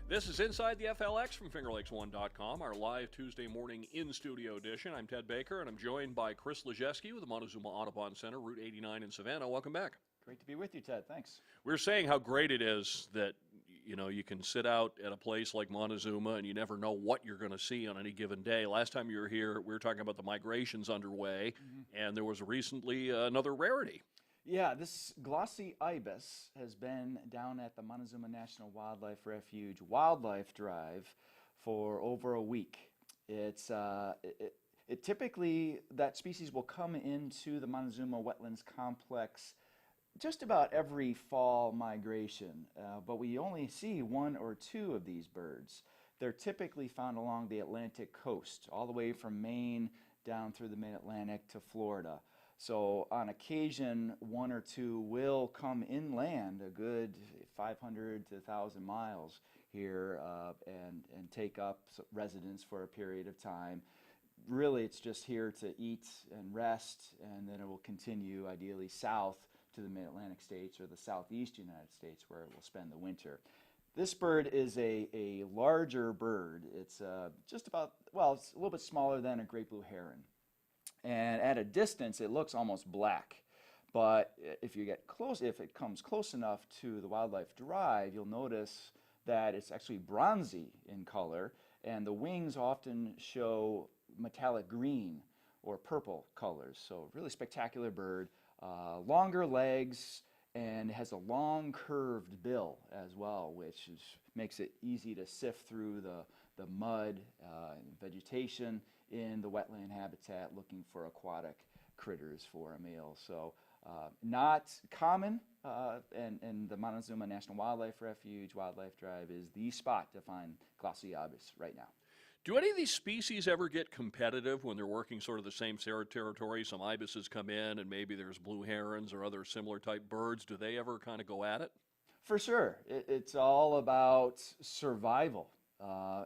This is Inside the FLX from FingerLakes1.com, our live Tuesday morning in-studio edition. I'm Ted Baker, and I'm joined by Chris Lajewski with the Montezuma Audubon Center, Route 89 in Savannah. Welcome back. Great to be with you, Ted. Thanks. We were saying how great it is that, you can sit out at a place like Montezuma and you never know what you're going to see on any given day. Last time you were here, we were talking about the migrations underway, and there was recently another rarity. Yeah, this Glossy Ibis has been down at the Montezuma National Wildlife Refuge Wildlife Drive for over a week. It's typically, that species will come into the Montezuma Wetlands Complex just about every fall migration, but we only see one or two of these birds. They're typically found along the Atlantic coast, all the way from Maine down through the mid-Atlantic to Florida. So on occasion, one or two will come inland a good 500 to 1,000 miles here and take up residence for a period of time. Really, it's just here to eat and rest, and then it will continue ideally south to the mid-Atlantic states or the southeast United States, where it will spend the winter. This bird is a larger bird. It's just about, well, it's a little bit smaller than a great blue heron. And at a distance, it looks almost black. But if you get close, if it comes close enough to the wildlife drive, you'll notice that it's actually bronzy in color, and the wings often show metallic green or purple colors. So really spectacular bird, longer legs, and has a long curved bill as well, which makes it easy to sift through the mud and vegetation in the wetland habitat looking for aquatic critters for a meal. So not common, and the Montezuma National Wildlife Refuge Wildlife Drive is the spot to find Glossy Ibis right now. Do any of these species ever get competitive when they're working sort of the same territory? Some ibises come in and maybe there's blue herons or other similar type birds. Do they ever kind of go at it? For sure. It's all about survival.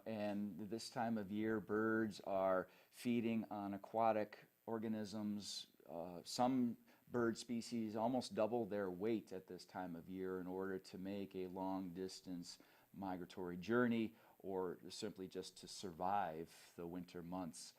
And this time of year, birds are feeding on aquatic organisms. Some bird species almost double their weight at this time of year in order to make a long distance migratory journey, or simply just to survive the winter months.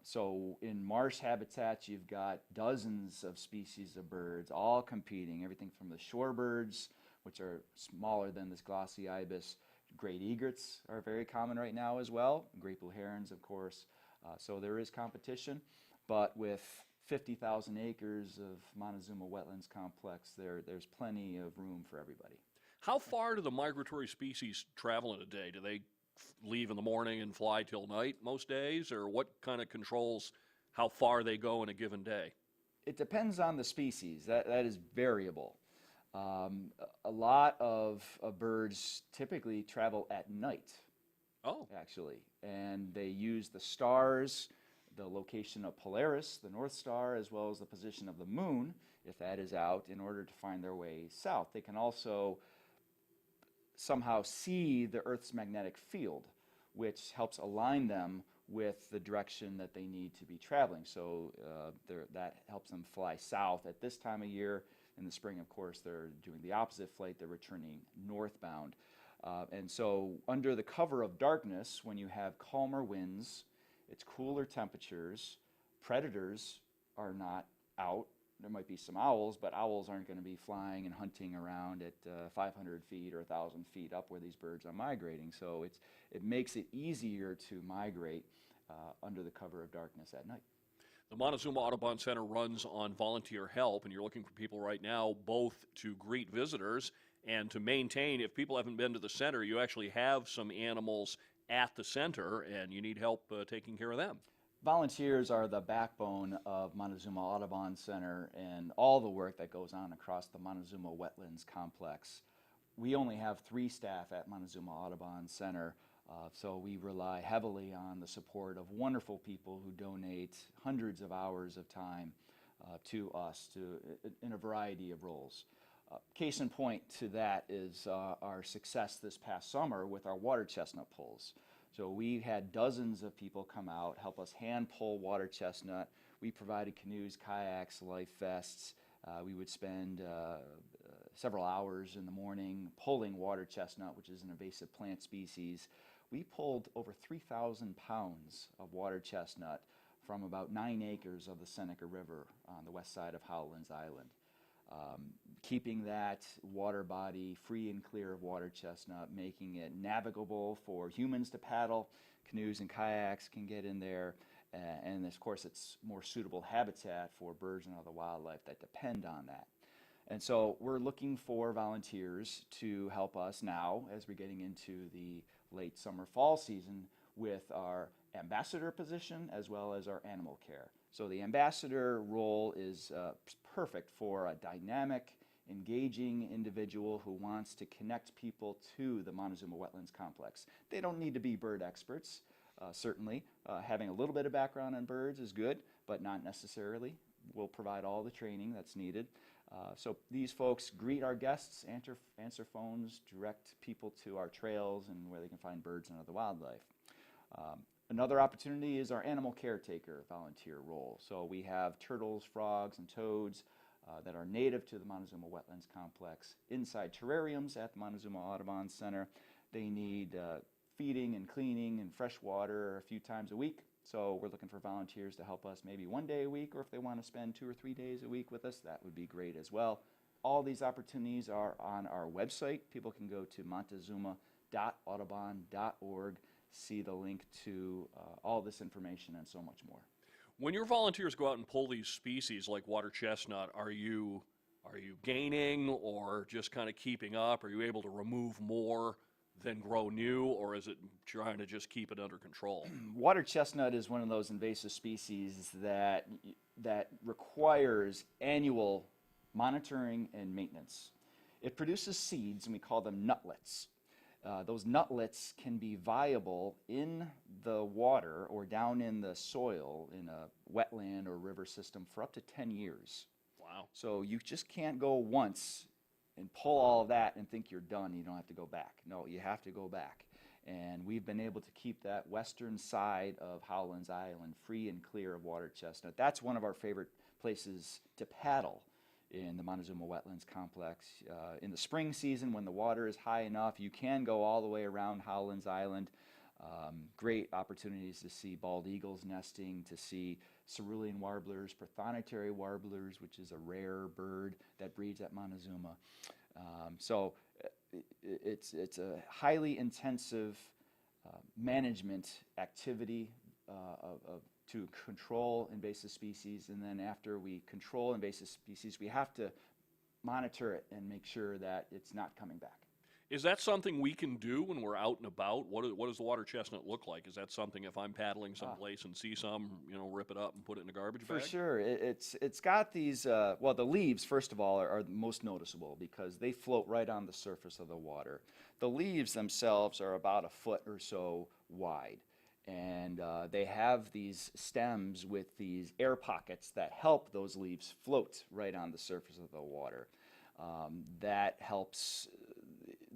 So in marsh habitats, you've got dozens of species of birds all competing, everything from the shorebirds, which are smaller than this Glossy Ibis. Great egrets are very common right now as well, great blue herons, of course. So there is competition, but with 50,000 acres of Montezuma Wetlands Complex, there's plenty of room for everybody. How far do the migratory species travel in a day? Do they leave in the morning and fly till night most days, or what kind of controls how far they go in a given day? It depends on the species. That is variable. A lot of birds typically travel at night. Oh. Actually, and they use the stars, the location of Polaris, the North Star, as well as the position of the moon, if that is out, in order to find their way south. They can also somehow see the Earth's magnetic field, which helps align them with the direction that they need to be traveling. So that helps them fly south. At this time of year, in the spring, of course, they're doing the opposite flight. They're returning northbound. And so under the cover of darkness, when you have calmer winds, it's cooler temperatures, predators are not out. There might be some owls, but owls aren't going to be flying and hunting around at 500 feet or 1,000 feet up where these birds are migrating. So it makes it easier to migrate under the cover of darkness at night. The Montezuma Audubon Center runs on volunteer help, and you're looking for people right now both to greet visitors and to maintain. If people haven't been to the center, you actually have some animals at the center, and you need help taking care of them. Volunteers are the backbone of Montezuma Audubon Center and all the work that goes on across the Montezuma Wetlands Complex. We only have 3 staff at Montezuma Audubon Center, so we rely heavily on the support of wonderful people who donate hundreds of hours of time to us in a variety of roles. Case in point to that is our success this past summer with our water chestnut pulls. So we had dozens of people come out, help us hand pull water chestnut. We provided canoes, kayaks, life vests. We would spend several hours in the morning pulling water chestnut, which is an invasive plant species. We pulled over 3,000 pounds of water chestnut from about 9 acres of the Seneca River on the west side of Howlands Island. Keeping that water body free and clear of water chestnut, making it navigable for humans to paddle, canoes and kayaks can get in there, and of course it's more suitable habitat for birds and other wildlife that depend on that. And so we're looking for volunteers to help us now as we're getting into the late summer fall season with our ambassador position as well as our animal care. So the ambassador role is perfect for a dynamic, engaging individual who wants to connect people to the Montezuma Wetlands Complex. They don't need to be bird experts, certainly. Having a little bit of background on birds is good, but not necessarily. We'll provide all the training that's needed. So these folks greet our guests, answer phones, direct people to our trails and where they can find birds and other wildlife. Another opportunity is our animal caretaker volunteer role. So we have turtles, frogs, and toads that are native to the Montezuma Wetlands Complex inside terrariums at the Montezuma Audubon Center. They need feeding and cleaning and fresh water a few times a week. So we're looking for volunteers to help us maybe 1 day a week, or if they want to spend 2 or 3 days a week with us, that would be great as well. All these opportunities are on our website. People can go to montezuma.audubon.org, see the link to all this information and so much more. When your volunteers go out and pull these species like water chestnut, are you gaining or just kind of keeping up? Are you able to remove more than grow new, or is it trying to just keep it under control? Water chestnut is one of those invasive species that requires annual monitoring and maintenance. It produces seeds, and we call them nutlets. Those nutlets can be viable in the water or down in the soil in a wetland or river system for up to 10 years. Wow. So you just can't go once and pull all of that and think you're done. You don't have to go back. No, you have to go back. And we've been able to keep that western side of Howlands Island free and clear of water chestnut. That's one of our favorite places to paddle in the Montezuma Wetlands Complex. In the spring season, when the water is high enough, you can go all the way around Howlands Island. Great opportunities to see bald eagles nesting, to see cerulean warblers, prothonotary warblers, which is a rare bird that breeds at Montezuma. So it's a highly intensive management activity to control invasive species, and then after we control invasive species, we have to monitor it and make sure that it's not coming back. Is that something we can do when we're out and about? What does the water chestnut look like? Is that something, if I'm paddling someplace and see some, rip it up and put it in a garbage bag? For sure. It's got these, well, the leaves, first of all, are most noticeable because they float right on the surface of the water. The leaves themselves are about a foot or so wide, and they have these stems with these air pockets that help those leaves float right on the surface of the water. That helps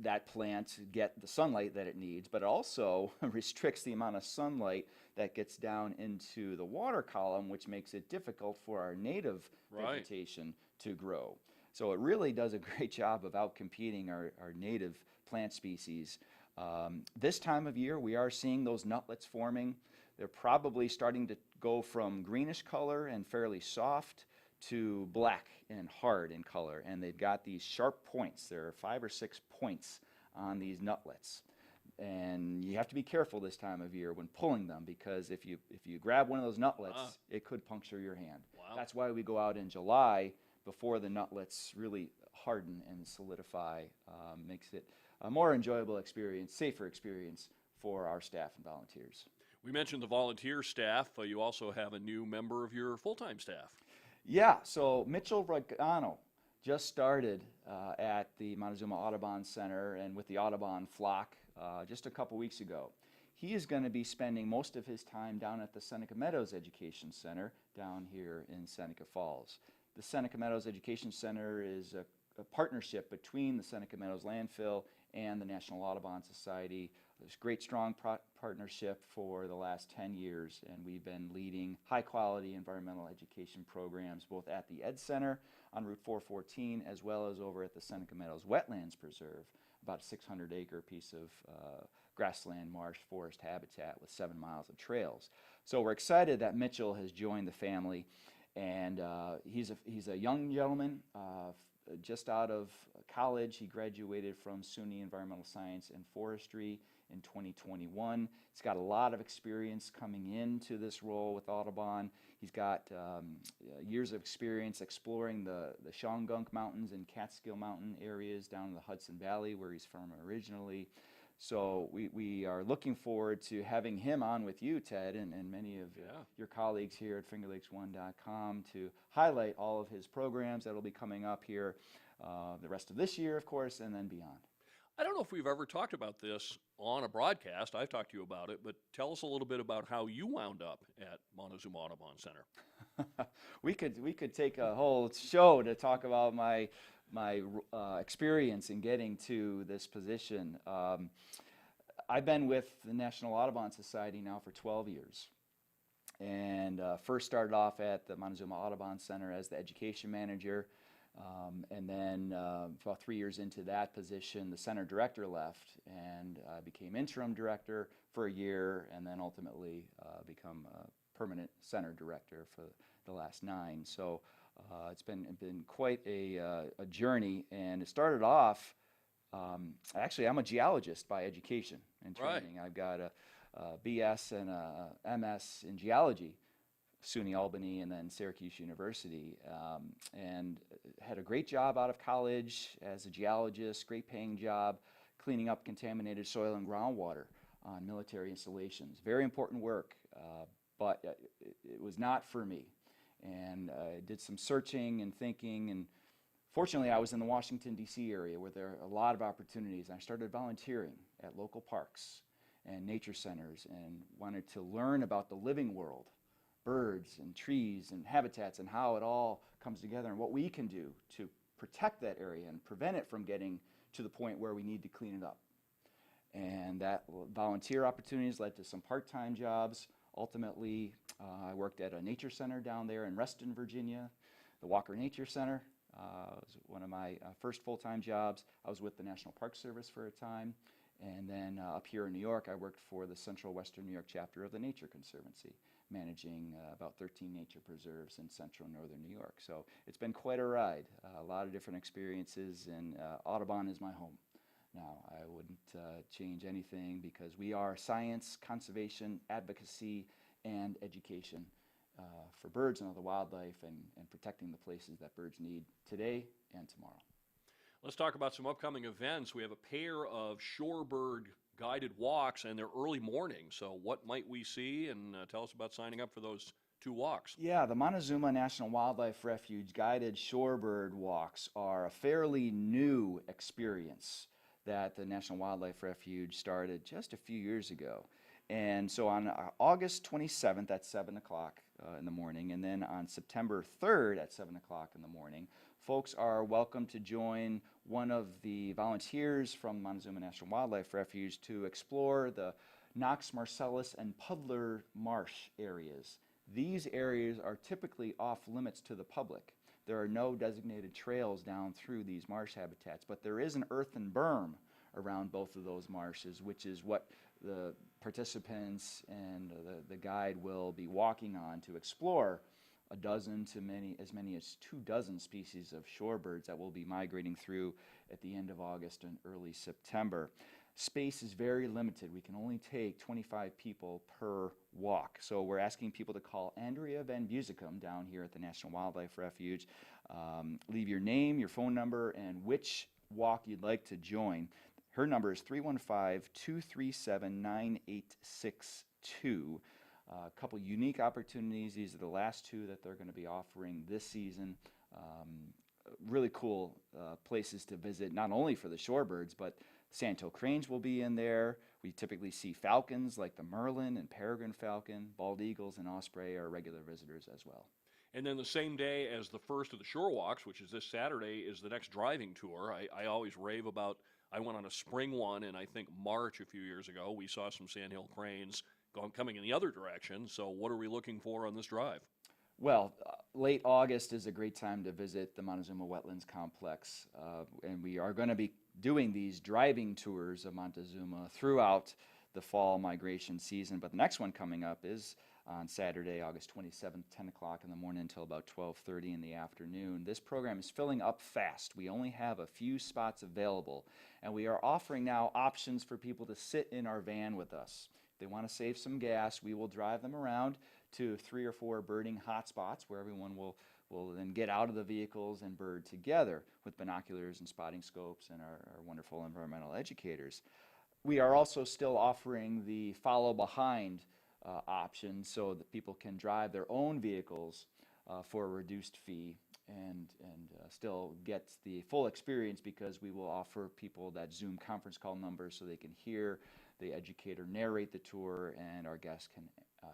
that plant get the sunlight that it needs, but it also restricts the amount of sunlight that gets down into the water column, which makes it difficult for our native vegetation to grow. So it really does a great job of outcompeting our native plant species. This time of year, we are seeing those nutlets forming. They're probably starting to go from greenish color and fairly soft to black and hard in color, and they've got these sharp points. There are 5 or 6 points on these nutlets, and you have to be careful this time of year when pulling them, because if you grab one of those nutlets, it could puncture your hand. Wow. That's why we go out in July before the nutlets really harden and solidify. Makes it a more enjoyable experience, safer experience for our staff and volunteers. We mentioned the volunteer staff. You also have a new member of your full-time staff. Yeah, so Mitchell Regano just started at the Montezuma Audubon Center and with the Audubon flock just a couple weeks ago. He is going to be spending most of his time down at the Seneca Meadows Education Center down here in Seneca Falls. The Seneca Meadows Education Center is a partnership between the Seneca Meadows landfill and the National Audubon Society. this great strong partnership for the last 10 years, and we've been leading high-quality environmental education programs both at the Ed Center on Route 414 as well as over at the Seneca Meadows Wetlands Preserve, about a 600-acre piece of grassland, marsh, forest habitat with 7 miles of trails. So we're excited that Mitchell has joined the family, and he's a young gentleman, just out of college. He graduated from SUNY Environmental Science and Forestry in 2021. He's got a lot of experience coming into this role with Audubon. He's got years of experience exploring the Shawangunk Mountains and Catskill Mountain areas down in the Hudson Valley, where he's from originally. So we are looking forward to having him on with you, Ted, and many of your colleagues here at FingerLakes1.com to highlight all of his programs that will be coming up here the rest of this year, of course, and then beyond. I don't know if we've ever talked about this on a broadcast. I've talked to you about it, but tell us a little bit about how you wound up at Montezuma Audubon Center. We could take a whole show to talk about my experience in getting to this position. I've been with the National Audubon Society now for 12 years, and first started off at the Montezuma Audubon Center as the education manager, and then about 3 years into that position, the center director left, and I became interim director for a year, and then ultimately become a permanent center director for the last 9. So it's been quite a journey, and it started off, actually I'm a geologist by education and training. Right. I've got a BS and a MS in geology, SUNY Albany and then Syracuse University, and had a great job out of college as a geologist, great paying job, cleaning up contaminated soil and groundwater on military installations. Very important work, but it was not for me. And I did some searching and thinking, and fortunately I was in the Washington, D.C. area where there are a lot of opportunities. And I started volunteering at local parks and nature centers and wanted to learn about the living world, birds and trees and habitats, and how it all comes together and what we can do to protect that area and prevent it from getting to the point where we need to clean it up. And that volunteer opportunities led to some part-time jobs. Ultimately, I worked at a nature center down there in Reston, Virginia, the Walker Nature Center. Was one of my first full-time jobs. I was with the National Park Service for a time, and then up here in New York, I worked for the Central Western New York chapter of the Nature Conservancy, managing about 13 nature preserves in central northern New York. So it's been quite a ride, a lot of different experiences, and Audubon is my home. Now, I wouldn't change anything because we are science, conservation, advocacy, and education for birds and other wildlife, and protecting the places that birds need today and tomorrow. Let's talk about some upcoming events. We have a pair of Shorebird guided walks, and they're early morning. So what might we see? And tell us about signing up for those 2 walks. Yeah, the Montezuma National Wildlife Refuge guided Shorebird walks are a fairly new experience that the National Wildlife Refuge started just a few years ago. And so on August 27th at 7 o'clock in the morning, and then on September 3rd at 7 o'clock in the morning, folks are welcome to join one of the volunteers from Montezuma National Wildlife Refuge to explore the Knox Marcellus and Puddler Marsh areas. These areas are typically off limits to the public. There are no designated trails down through these marsh habitats, but there is an earthen berm around both of those marshes, which is what the participants and the guide will be walking on to explore a dozen to as many as 24 species of shorebirds that will be migrating through at the end of August and early September. Space is very limited. We can only take 25 people per walk. So we're asking people to call Andrea Van Busicum down here at the National Wildlife Refuge. Leave your name, your phone number, and which walk you'd like to join. Her number is 315-237-9862. A couple unique opportunities. These are the last 2 that they're going to be offering this season. Really cool places to visit, not only for the shorebirds, but Santo cranes will be in there. We typically see falcons like the merlin and peregrine falcon. Bald eagles and osprey are regular visitors as well. And then the same day as the first of the shore walks, which is this Saturday, is the next driving tour. I always rave about I went on a spring one in, I think, March a few years ago. We saw some sandhill cranes coming in the other direction. So what are we looking for on this drive? Well, late August is a great time to visit the Montezuma Wetlands Complex, and we are going to be doing these driving tours of Montezuma throughout the fall migration season. But the next one coming up is on Saturday, August 27th, 10 o'clock in the morning until about 12:30 in the afternoon. This program is filling up fast. We only have a few spots available, and we are offering now options for people to sit in our van with us. If they want to save some gas, we will drive them around to 3 or 4 birding hotspots where everyone will then get out of the vehicles and bird together with binoculars and spotting scopes and our wonderful environmental educators. We are also still offering the follow behind option so that people can drive their own vehicles for a reduced fee and still get the full experience, because we will offer people that Zoom conference call number so they can hear the educator narrate the tour and our guests can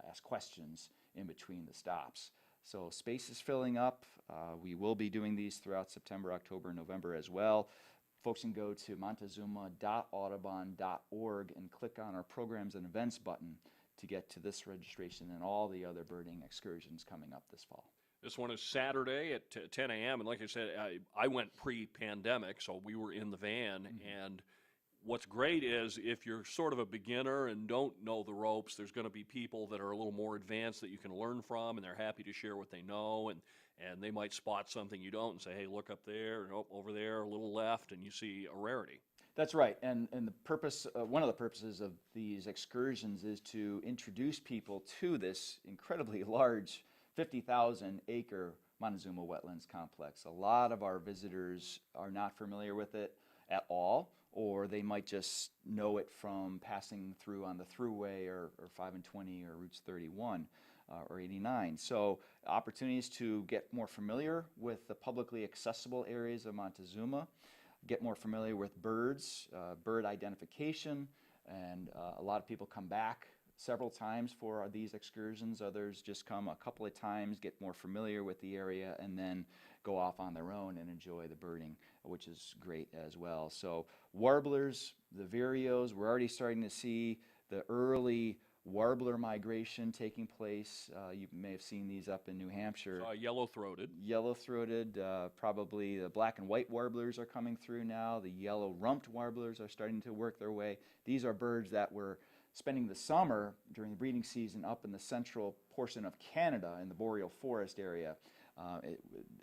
ask questions in between the stops. So space is filling up. We will be doing these throughout September, October, and November as well. Folks can go to montezuma.audubon.org and click on our programs and events button to get to this registration and all the other birding excursions coming up this fall. This one is Saturday at 10 a.m. And like I said, I went pre-pandemic, so we were in the van. Mm-hmm. And what's great is if you're sort of a beginner and don't know the ropes, there's going to be people that are a little more advanced that you can learn from, and they're happy to share what they know. And they might spot something you don't and say, hey, look up there, or nope, over there, a little left, and you see a rarity. That's right, and the purpose, one of the purposes of these excursions is to introduce people to this incredibly large 50,000 acre Montezuma Wetlands Complex. A lot of our visitors are not familiar with it at all, or they might just know it from passing through on the thruway or 5 and 20 or routes 31 or 89. So opportunities to get more familiar with the publicly accessible areas of Montezuma, get more familiar with birds, bird identification, and a lot of people come back several times for these excursions. Others just come a couple of times, get more familiar with the area, and then go off on their own and enjoy the birding, which is great as well. So warblers, the vireos, we're already starting to see the early warbler migration taking place. You may have seen these up in New Hampshire. Yellow-throated. Yellow-throated, probably the black and white warblers are coming through now. The yellow-rumped warblers are starting to work their way. These are birds that were spending the summer during the breeding season up in the central portion of Canada in the boreal forest area.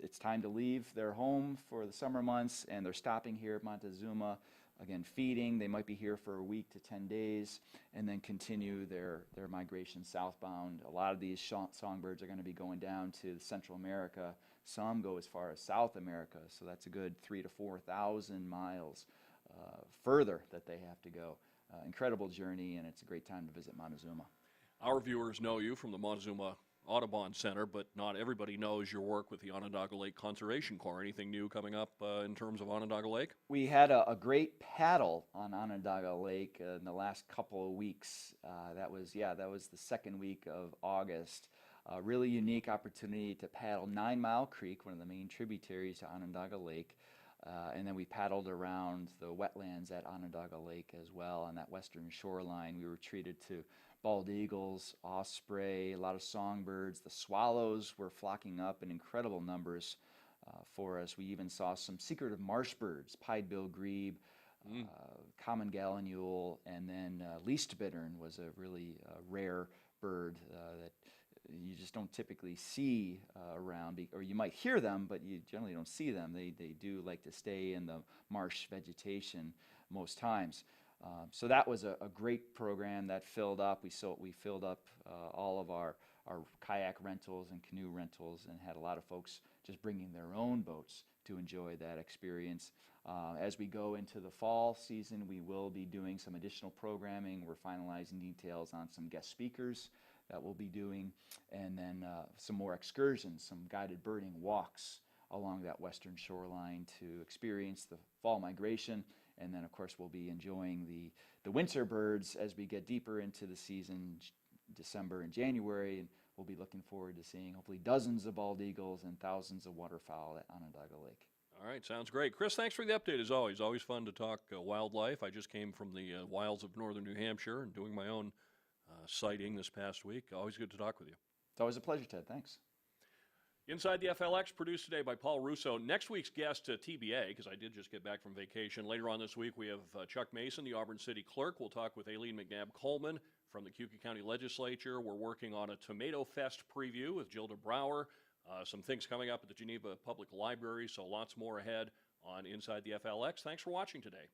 It's time to leave their home for the summer months, and they're stopping here at Montezuma, again feeding. They might be here for a week to 10 days and then continue their migration southbound. A lot of these songbirds are going to be going down to Central America. Some go as far as South America, so that's a good 3,000 to 4,000 miles further that they have to go. Incredible journey, and it's a great time to visit Montezuma. Our viewers know you from the Montezuma Audubon Center, but not everybody knows your work with the Onondaga Lake Conservation Corps. Anything new coming up in terms of Onondaga Lake? We had a great paddle on Onondaga Lake in the last couple of weeks. That was the second week of August. A really unique opportunity to paddle 9 Mile Creek, one of the main tributaries to Onondaga Lake. And then we paddled around the wetlands at Onondaga Lake as well on that western shoreline. We were treated to bald eagles, osprey, a lot of songbirds. The swallows were flocking up in incredible numbers for us. We even saw some secretive marsh birds, pied-billed grebe, common gallinule, and then least bittern was a really rare bird that you just don't typically see around, or you might hear them, but you generally don't see them. They do like to stay in the marsh vegetation most times. So that was a great program that filled up. We filled up all of our kayak rentals and canoe rentals, and had a lot of folks just bringing their own boats to enjoy that experience. As we go into the fall season, we will be doing some additional programming. We're finalizing details on some guest speakers that we'll be doing, and then some more excursions, some guided birding walks along that western shoreline to experience the fall migration. And then, of course, we'll be enjoying the winter birds as we get deeper into the season, December and January, and we'll be looking forward to seeing hopefully dozens of bald eagles and thousands of waterfowl at Onondaga Lake. All right, sounds great. Chris, thanks for the update as always. Always fun to talk wildlife. I just came from the wilds of northern New Hampshire and doing my own sighting this past week. Always good to talk with you. It's always a pleasure, Ted. Thanks. Inside the FLX, produced today by Paul Russo. Next week's guest, TBA, because I did just get back from vacation. Later on this week, we have Chuck Mason, the Auburn City Clerk. We'll talk with Aileen McNabb-Coleman from the Keuka County Legislature. We're working on a Tomato Fest preview with Gilda Brower. Some things coming up at the Geneva Public Library, so lots more ahead on Inside the FLX. Thanks for watching today.